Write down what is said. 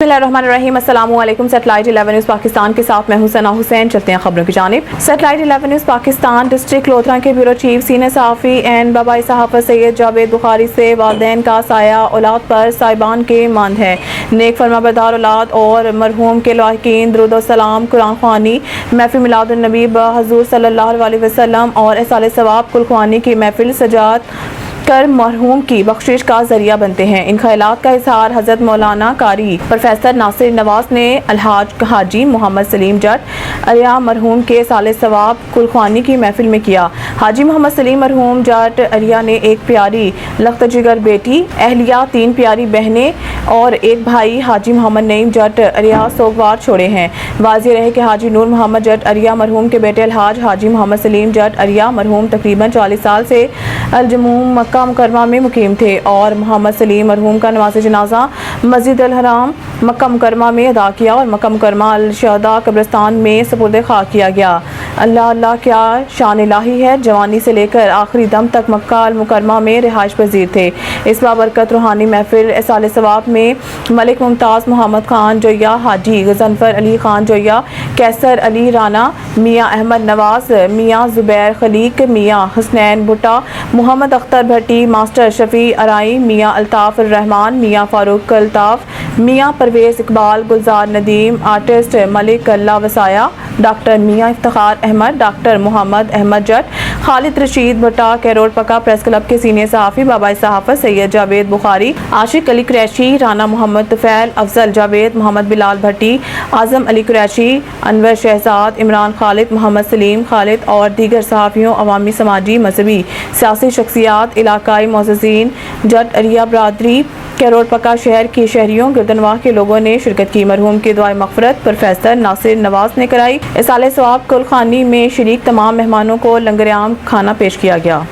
बिस्मिल्लाहिर्रहमानिर्रहीम। अस्सलाम वालेकुम। सैटेलाइट 11 न्यूज़ पाकिस्तान के साथ मैं हूं सना हुसैन। चलते हैं खबरों की जानिब। Satellite 11 news Pakistan district Lodhran के ब्यूरो चीफ सीनियर सहाफ़ी एंड बाबाई सहाफ़त सैयद जावेद बुखारी से वालिदैन का साया औलाद पर साहिबान के मांद है। नेक फरमाबरदार औलाद और मरहूम के लाहिकीन दुरूद व सलाम, कुरान ख़्वानी, महफ़िल मिलादुन नबी हज़ूर सल्लल्लाहु अलैहि वसल्लम और इसाले सवाब कुल ख़्वानी की महफ़िल सजात कर मरहूम की बख्शिश का जरिया बनते हैं। इन ख्यालात का इजहार हज़रत मौलाना कारी प्रोफेसर नासिर नवाज ने अलहाज हाजी मोहम्मद सलीम जट अरिया मरहूम के साले सवाब कुलख्वानी की महफिल में किया। हाजी मोहम्मद सलीम मरहूम जट अरिया ने एक प्यारी लख्त जिगर बेटी, अहलिया, 3 प्यारी बहनें और एक भाई हाजी मोहम्मद नईम जट अरिया सोगवार छोड़े हैं। वाज़ेह रहे कि हाजी नूर मोहम्मद जट अरिया मरहूम के बेटे अलहाज हाजी मोहम्मद सलीम जट अरिया मरहूम तकरीबन 40 साल से अलजमूम मक्का मुकरमा में मुकीम थे और मोहम्मद सलीम मरहूम का नमाज़ जनाजा मस्जिद अल हराम मक्का मुकरमा में अदा किया और मक्का मुकरमा अल शहदा कब्रिस्तान में सपुर्द खाक किया गया। अल्लाह अल्लाह क्या शान इलाही है। जवानी से लेकर आखिरी दम तक मक्का अल मुकरमा में रिहाइश पजीर थे। इस बाबरकत रूहानी महफिल साले सवाब में मलिक मुमताज़ मोहम्मद खान जोया, हाजी गजनफर अली खान जोया, कैसर अली राना, मियाँ अहमद नवाज, मियाँ जुबैर खलीक, मियाँ हसनैन भुट्टा, मोहम्मद अख्तर भट्टी, मास्टर शफी अराई, मियाँ अल्ताफ़ रहमान, मियाँ फारूक अल्ताफ़, मियाँ परवेज़ इकबाल, गुलजार नदीम, आर्टिस्ट मलिक अल्लाह वसाया, डॉक्टर मियाँ इफ्तिखार अहमद, डॉक्टर मोहम्मद अहमद जट, खालिद रशीद भट्टा, कैरोड पक्का प्रेस क्लब के सीनियर सहाफ़ी बाबाई सहाफ़त सैयद जावेद बुखारी, आशिक अली कुरैशी, राना मोहम्मद तुफैल, अफजल जावेद, मोहम्मद बिलाल भट्टी, आज़म अली कुरैशी, अनवर शहजाद, इमरान खालिद, मोहम्मद सलीम खालिद और दीगर सहाफ़ियों, अवामी, समाजी, मजहबी, सियासी शख्सियात, इलाकाई मोअज़्ज़िज़ीन, जट अरिया बरादरी, कैरोड पक्का शहर के शहरियों, गिरदनवाह के लोगों ने शिरकत की। मरहूम की दुआए मग़फ़िरत प्रोफेसर नासिर नवाज ने कराई। इसाले सवाब कुल ख़्वानी में शरीक तमाम मेहमानों को लंगर आम खाना पेश किया गया।